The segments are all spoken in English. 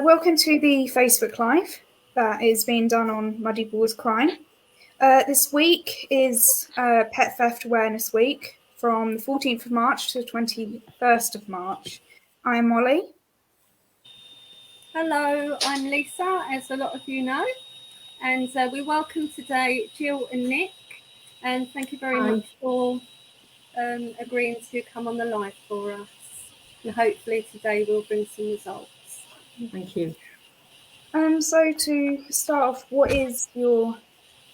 Welcome to the Facebook Live that is being done on Muddy Paws Crime. This week is Pet Theft Awareness Week from the 14th of March to the 21st of March. I'm Molly. Hello, I'm Lisa, as a lot of you know, and we welcome today Gill and Nick, and thank you very much for agreeing to come on the live for us, and hopefully today we'll bring some results. Thank you. So to start off, what is your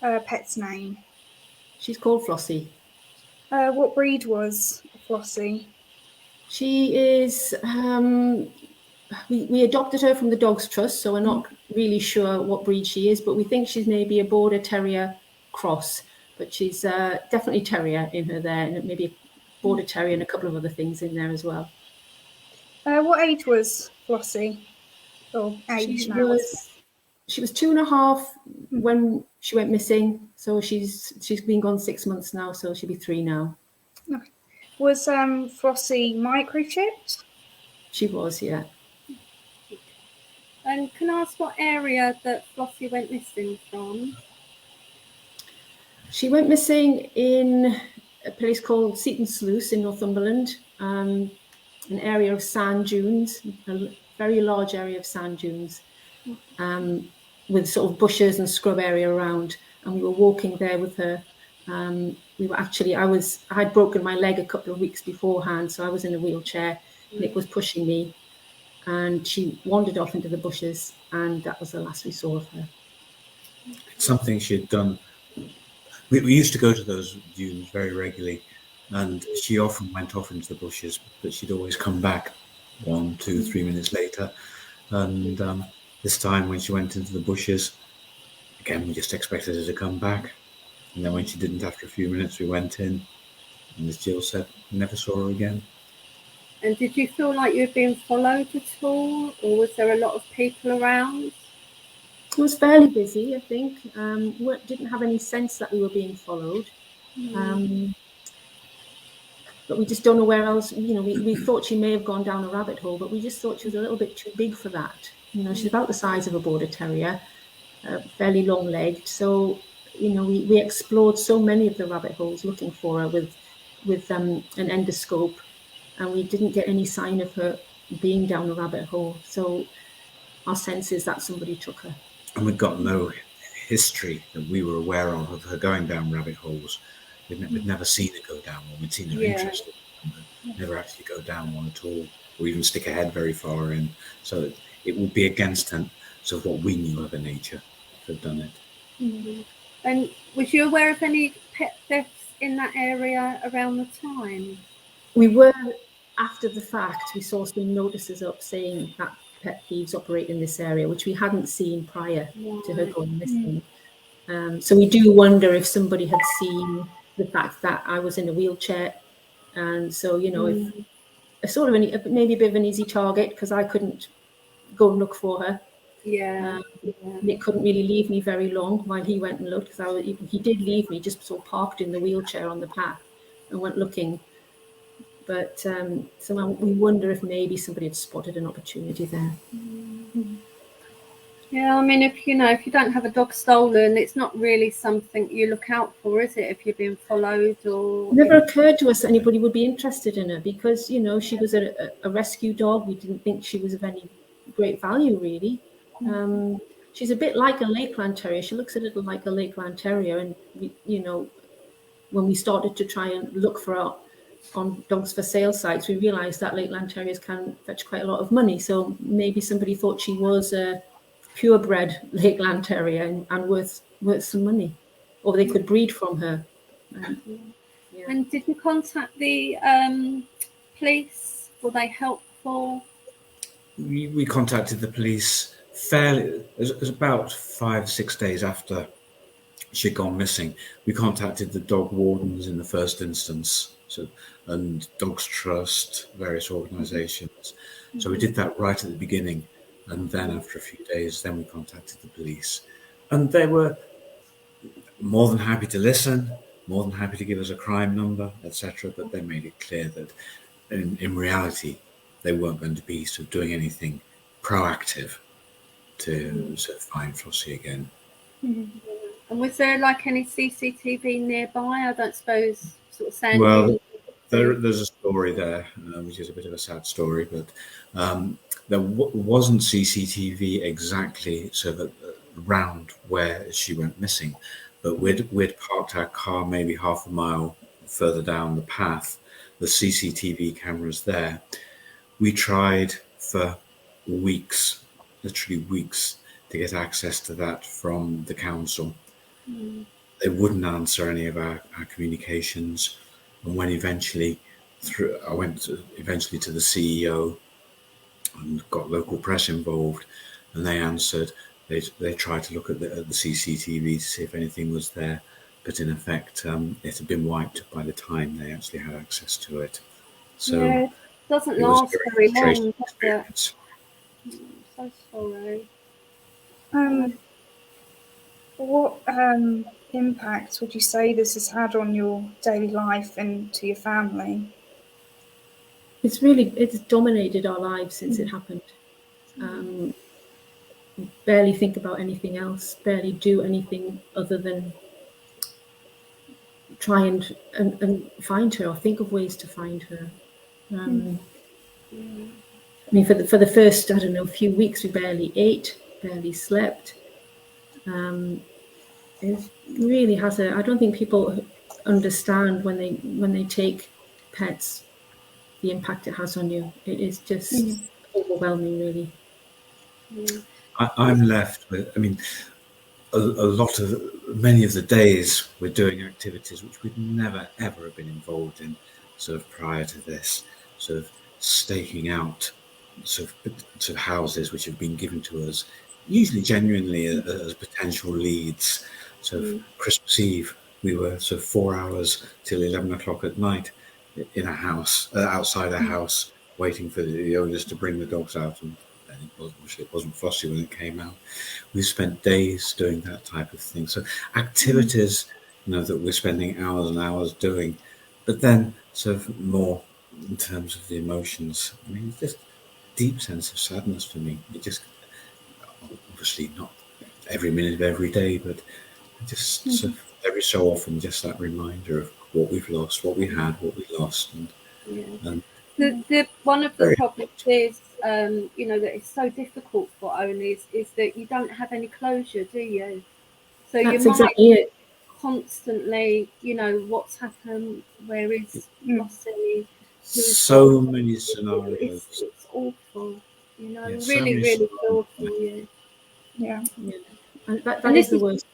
pet's name? She's called Flossie. What breed was Flossie? She is, we adopted her from the Dogs Trust, so we're not really sure what breed she is, but we think she's maybe a Border Terrier cross, but she's definitely Terrier in her there, and maybe a Border Terrier and a couple of other things in there as well. What age was Flossie? Or age now? She was 2.5 when she went missing, so she's been gone 6 months now, so she'll be 3 now. Okay. Was Flossie microchipped? She was, yeah. And can I ask what area that Flossie went missing from? She went missing in a place called Seaton Sluice in Northumberland, an area of sand dunes, a very large area of sand dunes, with sort of bushes and scrub area around. And we were walking there with her. We were actually, I had broken my leg a couple of weeks beforehand, so I was in a wheelchair. Nick was pushing me, and she wandered off into the bushes, and that was the last we saw of her. Something she'd done. We used to go to those dunes very regularly, and she often went off into the bushes, but she'd always come back 1, 2, 3 minutes later. And this time when she went into the bushes, again, we just expected her to come back. And then when she didn't, after a few minutes, we went in, and as Gill said, never saw her again. And did you feel like you were being followed at all, or was there a lot of people around? It was fairly busy, I think. We didn't have any sense that we were being followed. But we just don't know where else. You know, we thought she may have gone down a rabbit hole, but we just thought she was a little bit too big for that. You know, she's about the size of a Border Terrier, fairly long-legged. So, you know, we explored so many of the rabbit holes looking for her with an endoscope, and we didn't get any sign of her being down a rabbit hole. So our sense is that somebody took her. And we've got no history that we were aware of her going down rabbit holes. We'd never seen her go down one. We'd seen her interested, but never actually go down one at all, or even stick her head very far in. So it would be against sort of what we knew of her nature to have done it. And was you aware of any pet thefts in that area around the time? We were, after the fact, we saw some notices up saying that pet thieves operate in this area, which we hadn't seen prior to her going missing. So we do wonder if somebody had seen the fact that I was in a wheelchair, and so, you know, if a sort of maybe a bit of an easy target, because I couldn't go and look for her. Nick couldn't really leave me very long while he went and looked, because he did leave me just sort of parked in the wheelchair on the path and went looking. But so we wonder if maybe somebody had spotted an opportunity there. Yeah, I mean, if you don't have a dog stolen, it's not really something you look out for, is it? If you're being followed, or it never occurred to us that anybody would be interested in her, because, you know, she was a rescue dog. We didn't think she was of any great value, really. She's a bit like a Lakeland Terrier. She looks a little like a Lakeland Terrier, and we, you know, when we started to try and look for her on dogs for sale sites, we realised that Lakeland Terriers can fetch quite a lot of money. So maybe somebody thought she was a purebred Lakeland Terrier and worth some money, or they could breed from her. And did you contact the police? Were they helpful? We contacted the police fairly. It was about 5-6 days after she'd gone missing. We contacted the dog wardens in the first instance, and Dogs Trust, various organisations. So we did that right at the beginning. And then after a few days, then we contacted the police. And they were more than happy to listen, more than happy to give us a crime number, etc. But they made it clear that in reality, they weren't going to be sort of doing anything proactive to sort of find Flossie again. And was there like any CCTV nearby? I don't suppose sort of Sandy. Well, there's a story there, which is a bit of a sad story, but there wasn't CCTV exactly sort of around where she went missing, but we'd parked our car maybe half a mile further down the path. The CCTV cameras there. We tried for weeks, literally weeks, to get access to that from the council. They wouldn't answer any of our communications. And when eventually, I went eventually to the CEO and got local press involved, and they answered. They tried to look at the CCTV to see if anything was there, but in effect, it had been wiped by the time they actually had access to it. So it doesn't it was last a very very long, frustrating does it? experience. So sorry. What impact would you say this has had on your daily life and to your family? It's dominated our lives since it happened. Barely think about anything else, barely do anything other than try and find her or think of ways to find her. I mean, for the first, I don't know, few weeks, we barely ate, barely slept. It really has I don't think people understand when they take pets, the impact it has on you. It is just overwhelming, really. I'm left with, I mean, many of the days we're doing activities which we'd never ever have been involved in sort of prior to this, sort of staking out sort of houses which have been given to us, usually genuinely as potential leads. So Christmas Eve, we were sort of 4 hours till 11 o'clock at night in a house, outside a house, waiting for the owners to bring the dogs out, and it wasn't Flossie when it came out. We spent days doing that type of thing. So activities, that we're spending hours and hours doing, but then sort of more in terms of the emotions. I mean, it's just a deep sense of sadness for me. It just, obviously not every minute of every day, but just sort of every so often, just that reminder of what we've lost, what we had, what we lost. And one of the problems is, that it's so difficult for owners is that you don't have any closure, do you? So That's your mind exactly it. constantly, what's happened, where is Flossie? So many scenarios. It's awful, Yeah, so really, many really feel scenarios. for you. Yeah. And that And is the worst.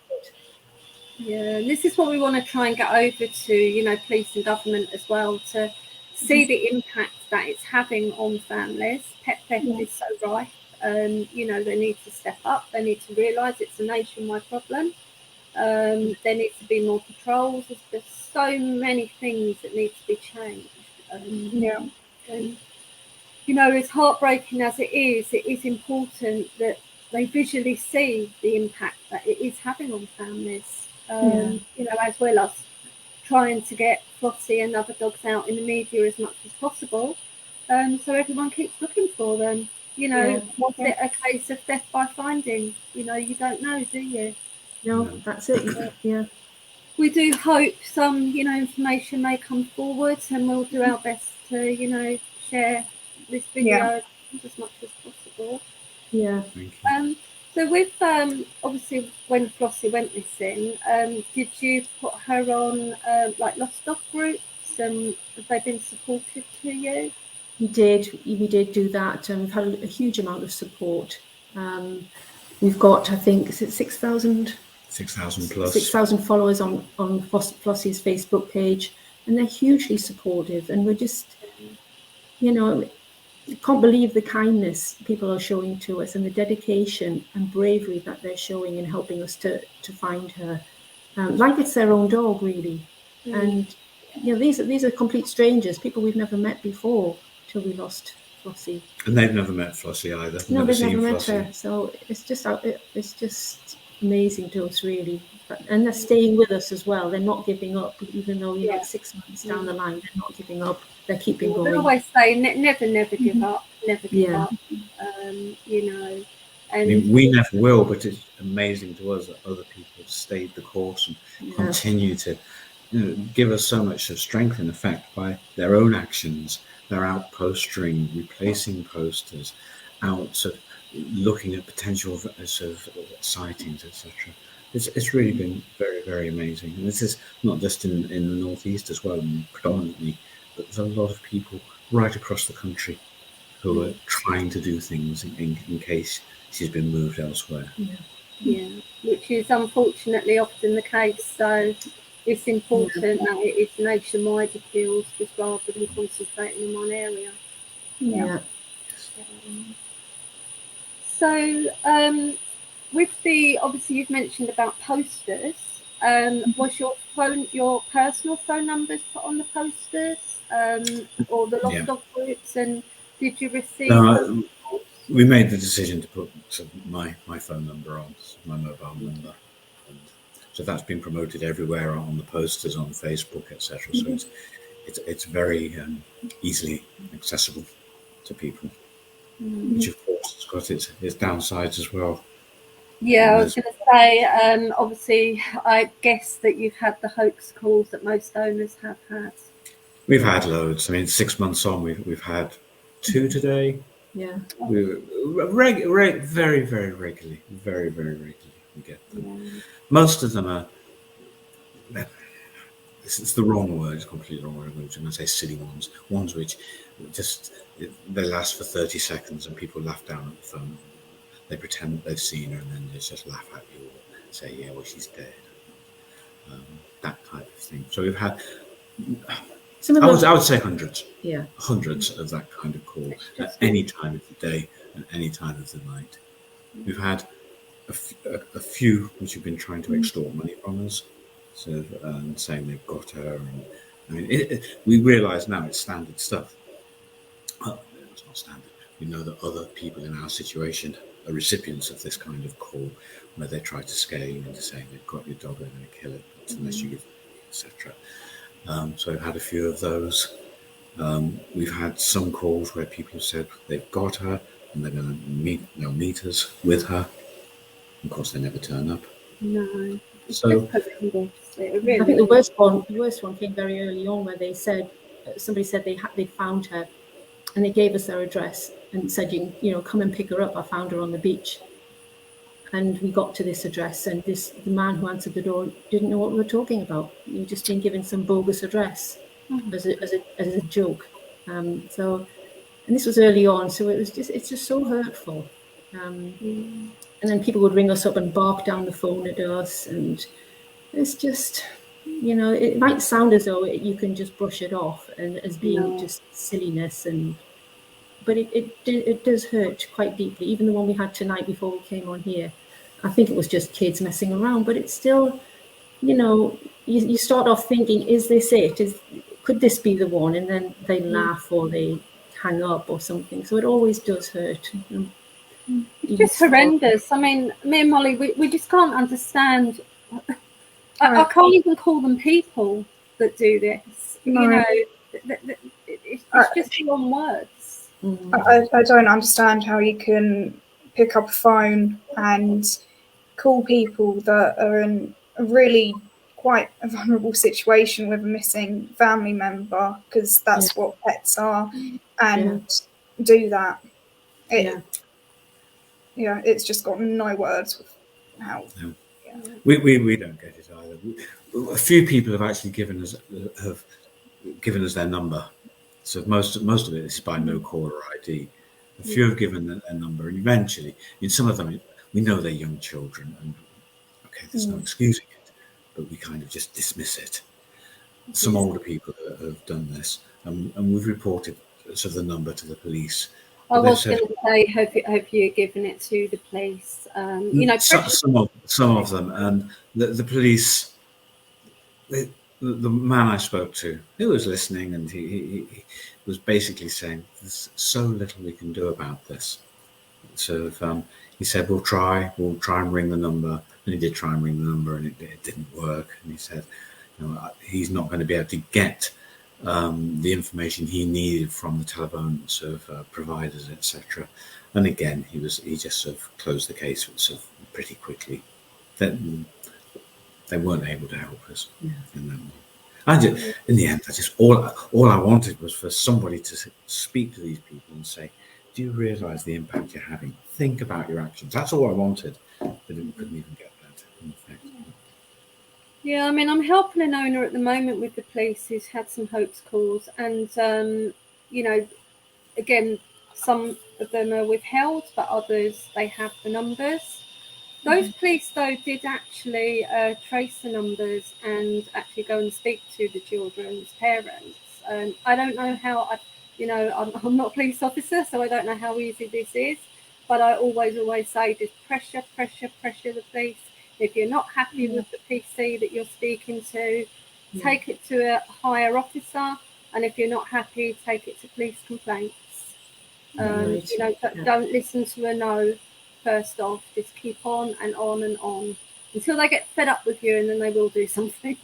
Yeah, and this is what we want to try and get over to, police and government as well, to see the impact that it's having on families. Pet theft is so rife. They need to step up. They need to realise it's a nationwide problem. There needs to be more patrols. There's so many things that need to be changed. And, as heartbreaking as it is important that they visually see the impact that it is having on families. As well as trying to get Flossie and other dogs out in the media as much as possible, so everyone keeps looking for them. Was it a case of death by finding? You don't know, do you? No, that's it. Yeah. We do hope some, information may come forward, and we'll do our best to, share this video as much as possible. Yeah. So with obviously when Flossie went missing, did you put her on like lost dog groups? Have they been supportive to you? We did do that, and we've had a huge amount of support. We've got, I think, is it 6,000 plus 6,000 followers on Flossie's Facebook page, and they're hugely supportive. And we're just, can't believe the kindness people are showing to us and the dedication and bravery that they're showing in helping us to find her, like it's their own dog, really. And these are complete strangers, people we've never met before till we lost Flossie. And they've never met Flossie either. No, they've never met her. So it's just amazing to us, really. And they're staying with us as well. They're not giving up, even though 6 months down the line, they're not giving up. They're keeping going. They always say never give up, never give up. And I mean, we never will, but it's amazing to us that other people have stayed the course and continue to give us so much of strength and effect by their own actions. They're out postering, replacing posters, out sort of looking at potential sort of sightings, etc. It's really been very, very amazing. And this is not just in the Northeast as well, and predominantly, but there's a lot of people right across the country who are trying to do things in case she's been moved elsewhere. Yeah, which is unfortunately often the case. So it's important that it is nationwide appeals just rather than concentrating in one area. Yeah. So with the, obviously you've mentioned about posters. Was your personal phone numbers put on the posters, or the lost dog groups, and did you receive? No, we made the decision to put my phone number on, my mobile number, and so that's been promoted everywhere on the posters on Facebook, etc. So it's very easily accessible to people, which of course has got its downsides as well. Yeah, I was going to say, obviously, I guess that you've had the hoax calls that most owners have had. We've had loads. I mean, 6 months on, we've had 2 today. Yeah. We very, very regularly, very, very regularly we get them. Most of them are, it's the wrong word, it's completely the wrong word. I'm going to say silly ones which just, they last for 30 seconds and people laugh down at the phone. They pretend that they've seen her and then they just laugh at you or say, yeah, well, she's dead. That type of thing. So we've had, I would say hundreds. Yeah. Hundreds of that kind of call at any time of the day and any time of the night. We've had a few which have been trying to extort money from us, sort of saying they've got her. And, I mean, we realise now it's standard stuff. Well, it's not standard. We know that other people in our situation are recipients of this kind of call, where they try to scare you into saying they've got your dog, they're going to kill it unless you give it, etc. So I've had a few of those. We've had some calls where people have said they've got her and they'll meet us with her. Of course, they never turn up. No. So I think the worst one came very early on, where they said somebody said they found her, and they gave us their address and said, you know, come and pick her up. I found her on the beach. And we got to this address, and the man who answered the door didn't know what we were talking about. You'd just been given some bogus address as a joke. And this was early on, so it's just so hurtful. And then people would ring us up and bark down the phone at us, and it's just, you know, it might sound as though you can just brush it off and as being just silliness, but it does hurt quite deeply. Even the one we had tonight before we came on here, I think it was just kids messing around, but it's still, you know, you start off thinking, is this it? Could this be the one? And then they laugh or they hang up or something. So it always does hurt. It's just horrendous. I mean, me and Molly, we just can't understand. I can't even call them people that do this. No. You know, it's just beyond words. I don't understand how you can pick up a phone and call people that are in a really quite a vulnerable situation with a missing family member, because that's what pets are, and do that. It's just got no words with how. Yeah. We don't get it either. A few people have actually given us their number. So most of it is by no caller ID. A few have given a number, and eventually, in some of them, we know they're young children, and okay, there's no excusing it, but we kind of just dismiss it. Some older people have done this, and we've reported sort of the number to the police. I was going to say, have you given it to the police? You know, some of them, and the police. The man I spoke to, he was listening, and he was basically saying, "There's so little we can do about this." So he said, "We'll try and ring the number," and he did try and ring the number, and it didn't work. And he said, "You know, he's not going to be able to get the information he needed from the telephone sort of providers, etc. And again, he just sort of closed the case sort of pretty quickly. They weren't able to help us in that way. In the end, all I wanted was for somebody to speak to these people and say, "Do you realise the impact you're having? Think about your actions." That's all I wanted, but we couldn't even get that in effect. Yeah, I mean, I'm helping an owner at the moment with the police who's had some hoax calls, and you know, again, some of them are withheld, but others they have the numbers. Those police, though, did actually trace the numbers and actually go and speak to the children's parents. I don't know how, I'm not a police officer, so I don't know how easy this is. But I always say, just pressure the police. If you're not happy with the PC that you're speaking to, take it to a higher officer. And if you're not happy, take it to police complaints. Don't listen to a no. First off, just keep on and on and on until they get fed up with you, and then they will do something.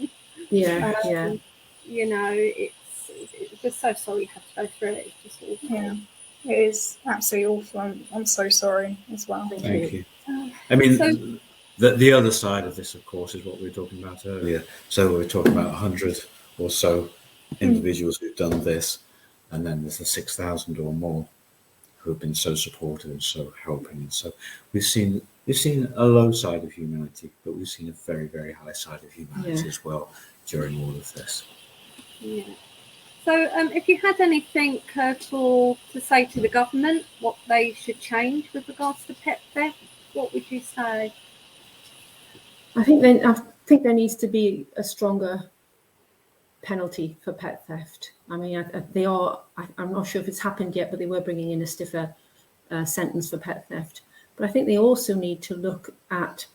You know, it's just so sorry you have to go through it. It's just awful. Yeah, it is absolutely awful. I'm so sorry as well. Thank you. I mean, the other side of this, of course, is what we were talking about earlier. So we're talking about 100 or so individuals who've done this, and then there's the 6,000 or more who have been so supportive and so helping. And so we've seen a low side of humanity, but we've seen a very, very high side of humanity as well during all of this. Yeah. So if you had anything to say to the government, what they should change with regards to pet theft, what would you say? I think there needs to be a stronger penalty for pet theft. I mean, I'm not sure if it's happened yet, but they were bringing in a stiffer sentence for pet theft. But I think they also need to look at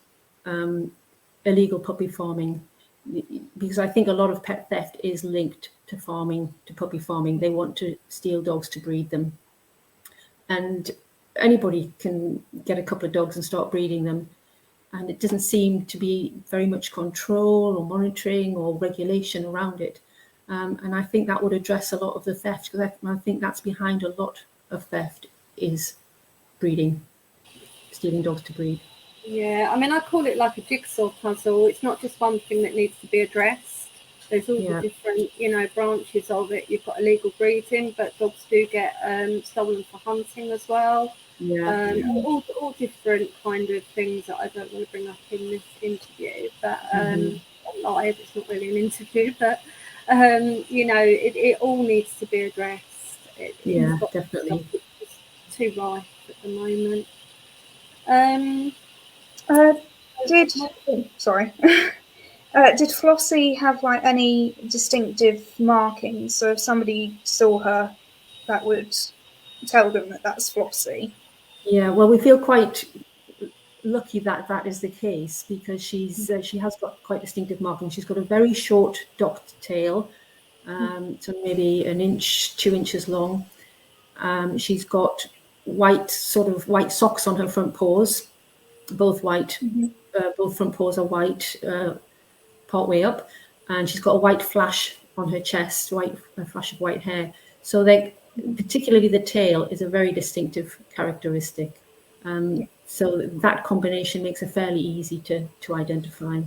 illegal puppy farming, because I think a lot of pet theft is linked to puppy farming. They want to steal dogs to breed them. And anybody can get a couple of dogs and start breeding them. And it doesn't seem to be very much control or monitoring or regulation around it. And I think that would address a lot of the theft, because I think that's behind a lot of theft is breeding, stealing dogs to breed. Yeah, I mean, I call it like a jigsaw puzzle. It's not just one thing that needs to be addressed. There's all the different, branches of it. You've got illegal breeding, but dogs do get stolen for hunting as well. All different kind of things that I don't want to bring up in this interview, but live, it's not really an interview, but it all needs to be addressed. It's definitely. It's too rife at the moment. Did Flossie have like any distinctive markings? So if somebody saw her, that would tell them that that's Flossie. Yeah, well, we feel quite lucky that is the case, because she has got quite distinctive markings. She's got a very short docked tail, so maybe 1 inch, 2 inches long. She's got white socks on her front paws, both white. Both front paws are white, part way up, and she's got a white flash on her chest, a flash of white hair. So particularly the tail is a very distinctive characteristic. So that combination makes it fairly easy to identify.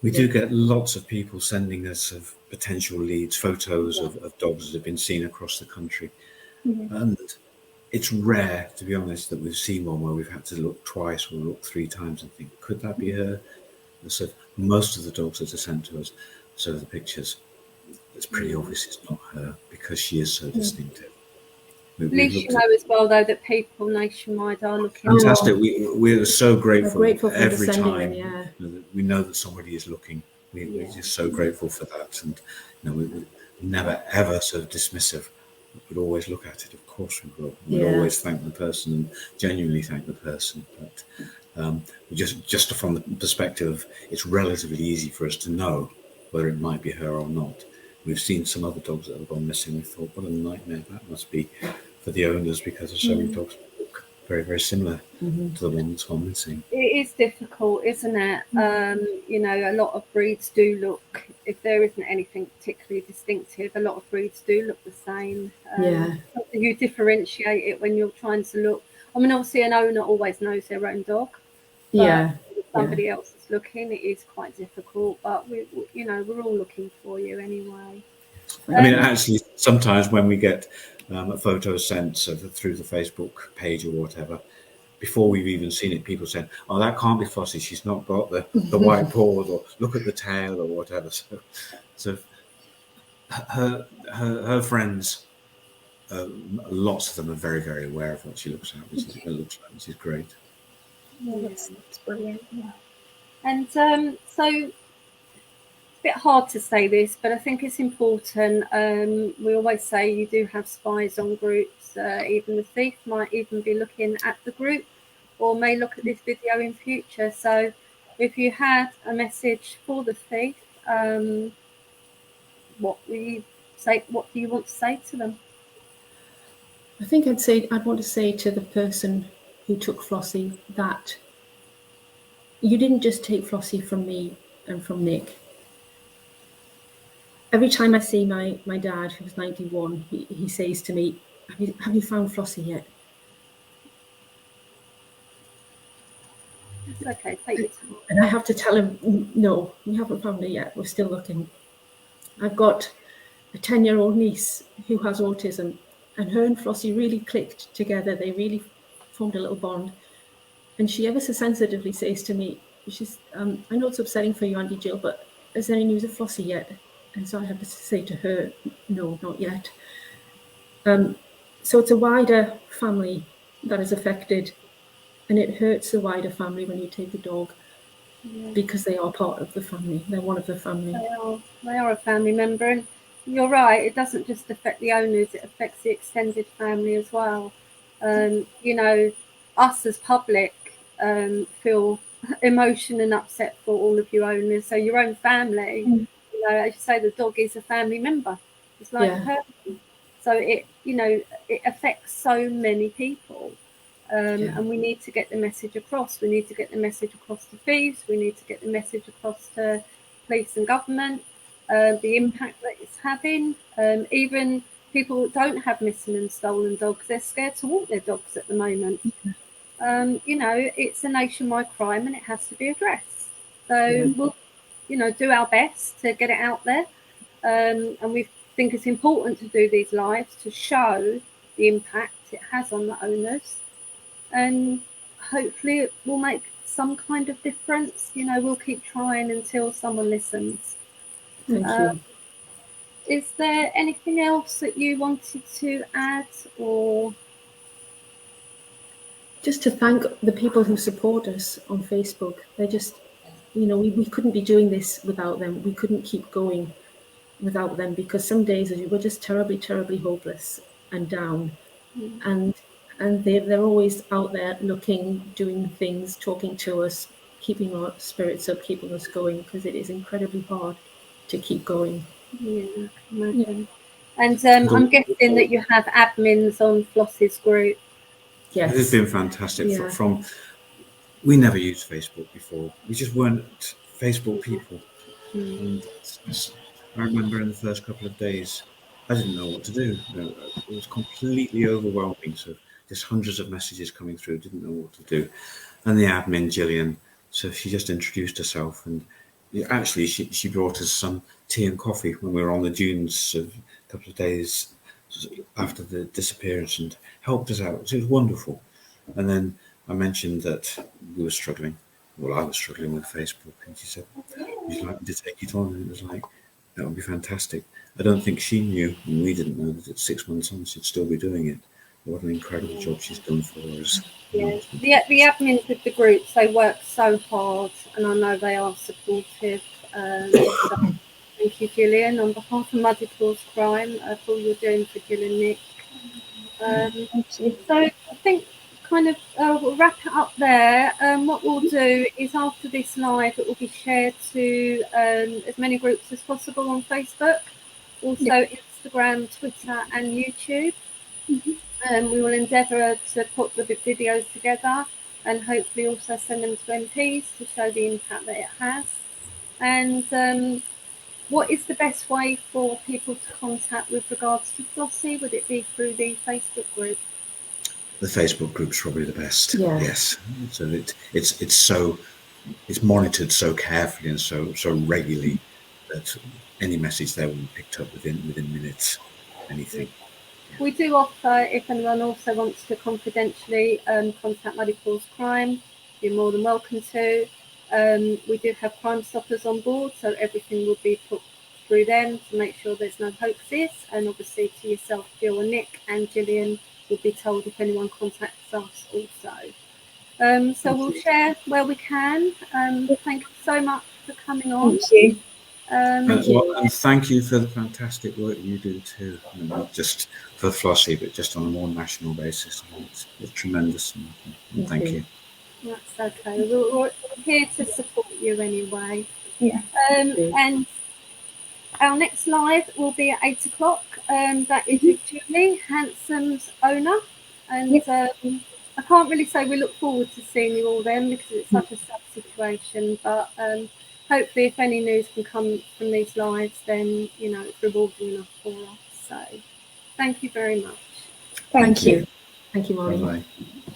We do get lots of people sending us of potential leads, photos of dogs that have been seen across the country. And it's rare, to be honest, that we've seen one where we've had to look twice or look 3 times and think, could that be her? And so most of the dogs that are sent to us, so the pictures, it's pretty obvious it's not her, because she is so distinctive. At least you know as well, though, that people nationwide are looking. Fantastic. We're so grateful every time we know that somebody is looking. We're just so grateful for that. And we're never, ever sort of dismissive. We'd always look at it. Of course we will. We'd always thank the person and genuinely thank the person. But just from the perspective of, it's relatively easy for us to know whether it might be her or not. We've seen some other dogs that have gone missing. We thought, what a nightmare that must be for the owners, because there's so many dogs that look very, very similar to the ones that's gone missing. It is difficult, isn't it? A lot of breeds do look if there isn't anything particularly distinctive, a lot of breeds do look the same. You differentiate it when you're trying to look. I mean, obviously, an owner always knows their own dog. But if somebody else is looking, it is quite difficult. But we're all looking for you anyway. I mean, actually, sometimes when we get a photo sent through the Facebook page or whatever, before we've even seen it, people say, "Oh, that can't be Flossie. She's not got the white paws," or "Look at the tail," or whatever. So her friends, lots of them are very, very aware of what she looks like, which is great. Yes, it's brilliant. Yeah. And so, it's a bit hard to say this, but I think it's important. We always say you do have spies on groups. Even the thief might even be looking at the group, or may look at this video in future. So, if you had a message for the thief, what will you say? What do you want to say to them? I think I'd want to say to the person who took Flossie that you didn't just take Flossie from me and from Nick. Every time I see my dad, who's 91, he says to me, have you found Flossie yet? It's okay, take your time. And I have to tell him, no, we haven't found her yet. We're still looking. I've got a 10-year-old niece who has autism, and her and Flossie really clicked together. They really formed a little bond. And she ever so sensitively says to me, I know it's upsetting for you, Auntie Gill, but is there any news of Flossie yet? And so I have to say to her, no, not yet. So it's a wider family that is affected, and it hurts the wider family when you take a dog, because they are part of the family. They're one of the family. They are a family member, and you're right. It doesn't just affect the owners; it affects the extended family as well. Us as public feel emotion and upset for all of you owners. So your own family, as you say, the dog is a family member. It's like a person. So it affects so many people. And we need to get the message across. We need to get the message across to thieves. We need to get the message across to police and government, the impact that it's having. Even people that don't have missing and stolen dogs, they're scared to walk their dogs at the moment. It's a nationwide crime and it has to be addressed. So we'll, do our best to get it out there. And we think it's important to do these lives to show the impact it has on the owners. And hopefully it will make some kind of difference. We'll keep trying until someone listens. Thank you. Is there anything else that you wanted to add, or? Just to thank the people who support us on Facebook. They're just, we couldn't be doing this without them. We couldn't keep going without them, because some days we're just terribly, terribly hopeless and down. And they're always out there looking, doing things, talking to us, keeping our spirits up, keeping us going, because it is incredibly hard to keep going. Yeah, I can imagine. And I'm guessing that you have admins on Flossie's group. Yes. It has been fantastic. We never used Facebook before. We just weren't Facebook people. And I remember in the first couple of days, I didn't know what to do. It was completely overwhelming. So just hundreds of messages coming through, didn't know what to do. And the admin, Gillian, so she just introduced herself, and actually she brought us some tea and coffee when we were on the dunes a couple of days after the disappearance, and helped us out. So it was wonderful. And then I mentioned that we were struggling. Well, I was struggling with Facebook, and she said, "Would you like me to take it on?" And it was like, that would be fantastic. I don't think she knew, and we didn't know, that at 6 months on she'd still be doing it. What an incredible job she's done for us. Yeah, the admins of the groups, they work so hard, and I know they are supportive. So thank you, Gillian, on behalf of Muddy Paws Crime, for all you're doing for Gill and Nick. So I think we'll wrap it up there. What we'll do is, after this live, it will be shared to as many groups as possible on Facebook, also Instagram, Twitter and YouTube. We will endeavour to put the videos together and hopefully also send them to MPs to show the impact that it has. And What is the best way for people to contact with regards to Flossie? Would it be through the Facebook group? The Facebook group's probably the best. Yeah. Yes. So it's monitored so carefully and so regularly that any message there will be picked up within minutes. Anything. We do offer, if anyone also wants to confidentially contact Muddy Paws Crime, you're more than welcome to. We do have Crime Stoppers on board, so everything will be put through them to make sure there's no hoaxes. And obviously to yourself, Gill and Nick and Gillian will be told if anyone contacts us also. So we'll share where we can. Thank you so much for coming on. Thank you. And thank you for the fantastic work you do too. Not just for Flossie, but just on a more national basis. It's tremendous. And thank you. That's okay. We're here to support you anyway. Yeah. And our next live will be at 8 o'clock. That is with Julie, Handsome's owner. And I can't really say we look forward to seeing you all then because it's such a sad situation. But hopefully if any news can come from these lives, then, you know, it's rewarding enough for us. So thank you very much. Thank you. Thank you, Molly. Bye-bye.